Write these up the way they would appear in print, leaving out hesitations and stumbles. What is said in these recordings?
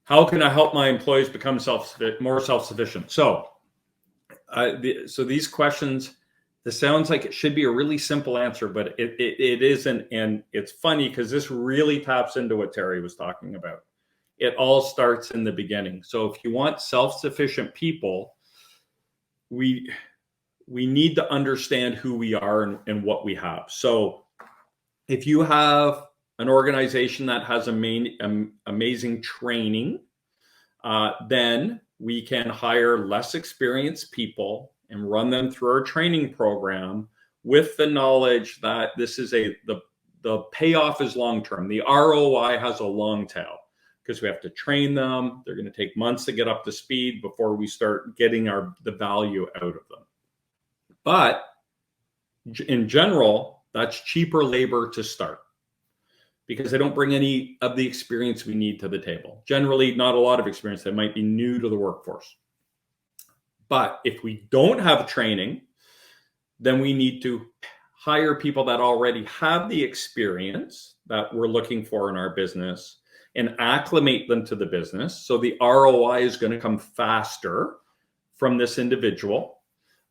How can I help my employees become more self-sufficient? So these questions, this sounds like it should be a really simple answer, but it isn't. And it's funny because this really taps into what Terry was talking about. It all starts in the beginning. So if you want self-sufficient people, we need to understand who we are and what we have. So if you have an organization that has amazing training, then we can hire less experienced people and run them through our training program with the knowledge that this is the payoff is long-term. The ROI has a long tail because we have to train them. They're going to take months to get up to speed before we start getting the value out of them. But in general, that's cheaper labor to start because they don't bring any of the experience we need to the table. Generally, not a lot of experience. They might be new to the workforce. But if we don't have training, then we need to hire people that already have the experience that we're looking for in our business and acclimate them to the business. So the ROI is going to come faster from this individual,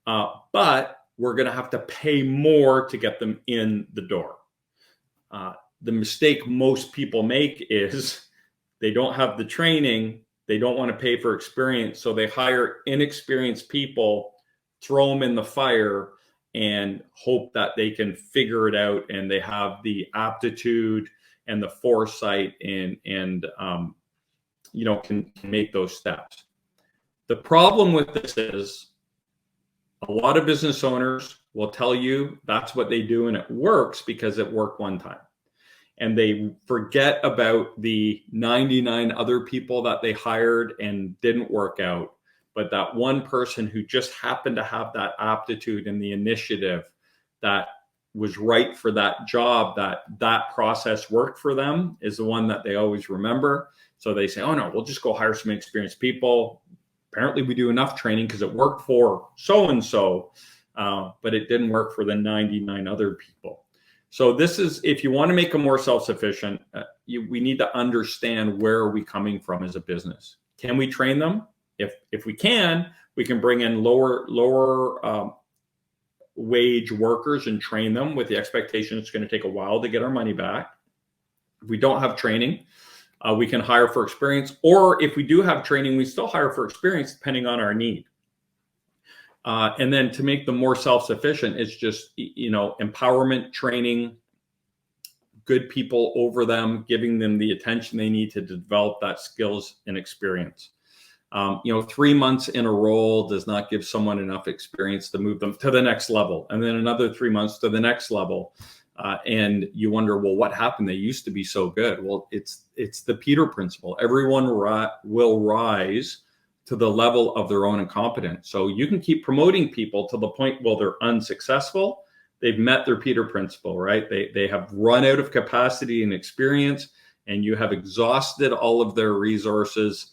but we're going to have to pay more to get them in the door. The mistake most people make is they don't have the training, they don't want to pay for experience, so they hire inexperienced people, throw them in the fire, and hope that they can figure it out and they have the aptitude and the foresight and can make those steps. The problem with this is a lot of business owners will tell you that's what they do and it works because it worked one time. And they forget about the 99 other people that they hired and didn't work out. But that one person who just happened to have that aptitude and the initiative that was right for that job, that process worked for them, is the one that they always remember. So they say, oh no, we'll just go hire some experienced people. Apparently we do enough training because it worked for so-and-so, but it didn't work for the 99 other people. So this is, if you want to make them more self-sufficient, we need to understand where are we coming from as a business. Can we train them? If we can bring in lower wage workers and train them with the expectation it's going to take a while to get our money back. If we don't have training, we can hire for experience. Or if we do have training, we still hire for experience depending on our need. And then to make them more self-sufficient, it's just, empowerment, training, good people over them, giving them the attention they need to develop that skills and experience. 3 months in a role does not give someone enough experience to move them to the next level. And then another 3 months to the next level. And you wonder, well, what happened? They used to be so good. Well, it's the Peter principle. Everyone will rise to the level of their own incompetence. So you can keep promoting people to the point where they're unsuccessful. They've met their Peter principle, right? They have run out of capacity and experience, and you have exhausted all of their resources.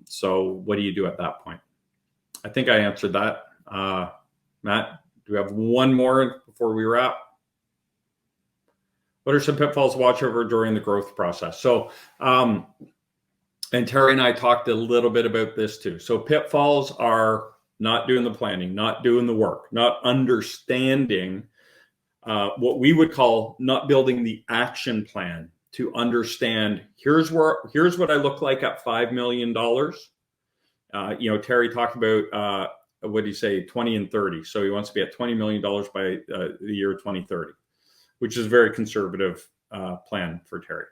So what do you do at that point? I think I answered that. Matt, do we have one more before we wrap? What are some pitfalls to watch over during the growth process? So, and Terry and I talked a little bit about this too. So pitfalls are not doing the planning, not doing the work, not understanding what we would call not building the action plan to understand here's what I look like at $5 million. Terry talked about, what do you say, 20 and 30. So he wants to be at $20 million by the year 2030, which is a very conservative plan for Terry.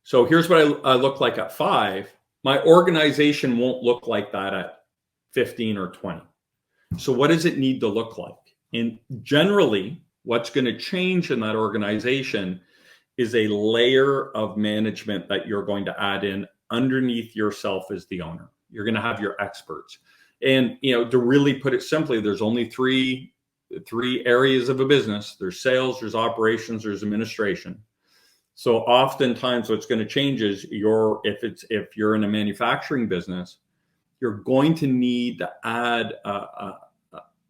So here's what I look like at 5. My organization won't look like that at 15 or 20. So what does it need to look like? And generally, what's going to change in that organization is a layer of management that you're going to add in underneath yourself as the owner. You're going to have your experts. And, to really put it simply, there's only three areas of a business. There's sales, there's operations, there's administration. So oftentimes what's going to change is if you're in a manufacturing business, you're going to need to add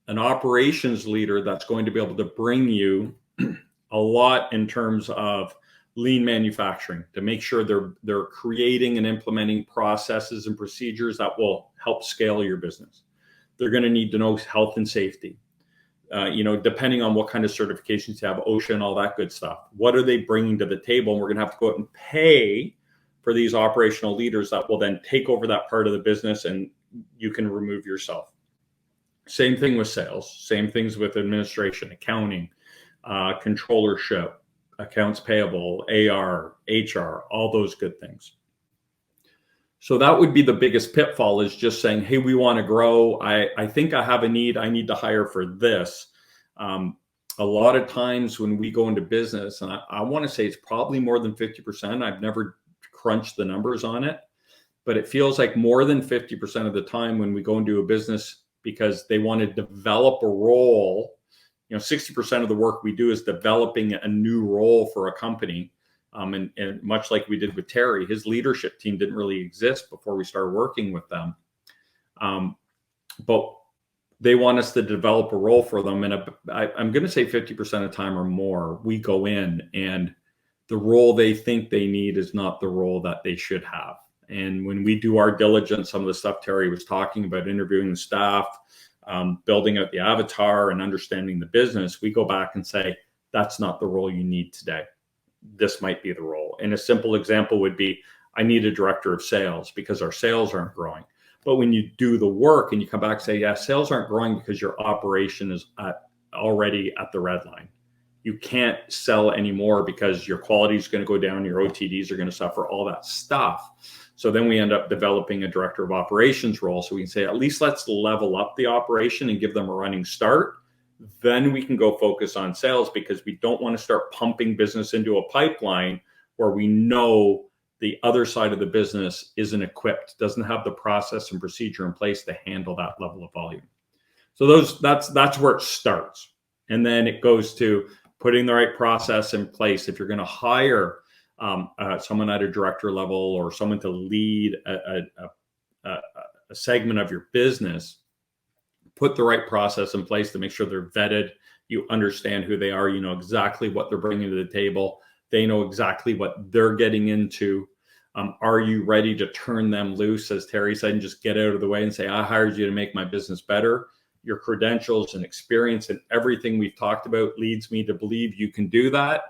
an operations leader that's going to be able to bring you a lot in terms of lean manufacturing, to make sure they're creating and implementing processes and procedures that will help scale your business. They're going to need to know health and safety. Depending on what kind of certifications you have, OSHA and all that good stuff. What are they bringing to the table? And we're going to have to go out and pay for these operational leaders that will then take over that part of the business, and you can remove yourself. Same thing with sales, same things with administration, accounting, controllership, accounts payable, AR, HR, all those good things. So that would be the biggest pitfall, is just saying, hey, we want to grow. I think I have a need. I need to hire for this. A lot of times when we go into business, and I want to say it's probably more than 50%. I've never crunched the numbers on it, but it feels like more than 50% of the time when we go into a business, because they want to develop a role, 60% of the work we do is developing a new role for a company. And much like we did with Terry, his leadership team didn't really exist before we started working with them. But they want us to develop a role for them. And I'm going to say 50% of the time or more, we go in and the role they think they need is not the role that they should have. And when we do our diligence, some of the stuff Terry was talking about, interviewing the staff, building out the avatar and understanding the business, we go back and say, that's not the role you need today. This might be the role. And a simple example would be, I need a director of sales because our sales aren't growing. But when you do the work and you come back and say, yeah, sales aren't growing because your operation is already at the red line. You can't sell anymore because your quality is going to go down, your OTDs are going to suffer, all that stuff. So then we end up developing a director of operations role. So we can say, at least let's level up the operation and give them a running start. Then we can go focus on sales, because we don't want to start pumping business into a pipeline where we know the other side of the business isn't equipped, doesn't have the process and procedure in place to handle that level of volume. So that's where it starts. And then it goes to putting the right process in place. If you're going to hire someone at a director level or someone to lead a segment of your business, put the right process in place to make sure they're vetted. You understand who they are. You know exactly what they're bringing to the table. They know exactly what they're getting into. Are you ready to turn them loose, as Terry said, and just get out of the way and say, I hired you to make my business better. Your credentials and experience and everything we've talked about leads me to believe you can do that.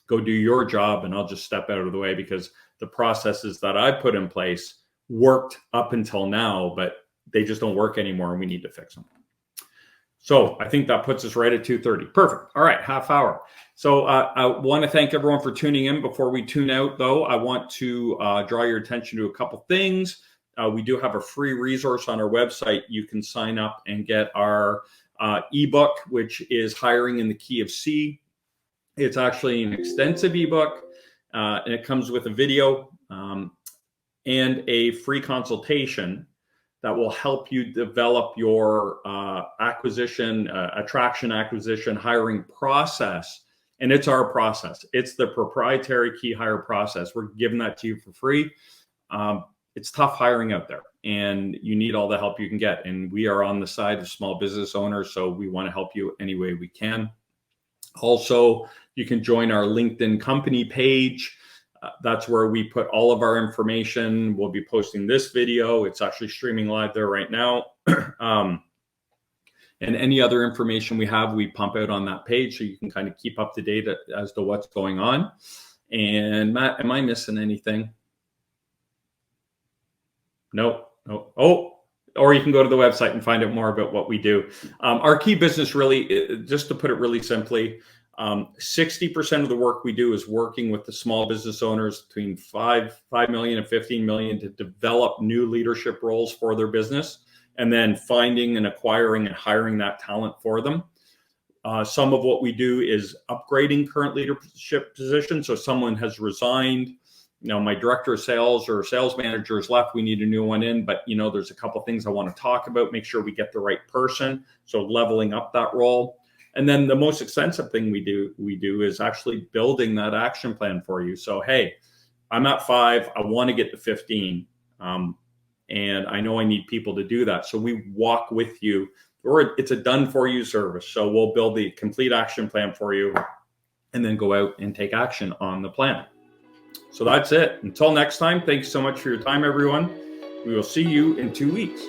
Go do your job, and I'll just step out of the way, because the processes that I put in place worked up until now, but they just don't work anymore, and we need to fix them. So I think that puts us right at 2:30. Perfect. All right, half hour. So I want to thank everyone for tuning in. Before we tune out, though, I want to draw your attention to a couple things. We do have a free resource on our website. You can sign up and get our ebook, which is Hiring in the Key of C. It's actually an extensive ebook, and it comes with a video and a free consultation that will help you develop your attraction acquisition, hiring process. And it's our process. It's the proprietary key hire process. We're giving that to you for free. It's tough hiring out there, and you need all the help you can get. And we are on the side of small business owners, so we want to help you any way we can. Also, you can join our LinkedIn company page. That's where we put all of our information. We'll be posting this video. It's actually streaming live there right now. And any other information we have, we pump out on that page, so you can kind of keep up to date as to what's going on. And Matt, am I missing anything? No. Oh, or you can go to the website and find out more about what we do. Our key business, really, just to put it really simply, 60% of the work we do is working with the small business owners between 5 million and 15 million to develop new leadership roles for their business, and then finding and acquiring and hiring that talent for them. Some of what we do is upgrading current leadership positions. So someone has resigned, my director of sales or sales manager has left, we need a new one in, but there's a couple things I want to talk about, make sure we get the right person. So leveling up that role. And then the most extensive thing we do is actually building that action plan for you. So, hey, I'm at 5, I want to get to 15. And I know I need people to do that. So we walk with you, or it's a done for you service. So we'll build the complete action plan for you. and then go out and take action on the plan. So that's it. Until next time, thanks so much for your time, everyone. We will see you in 2 weeks.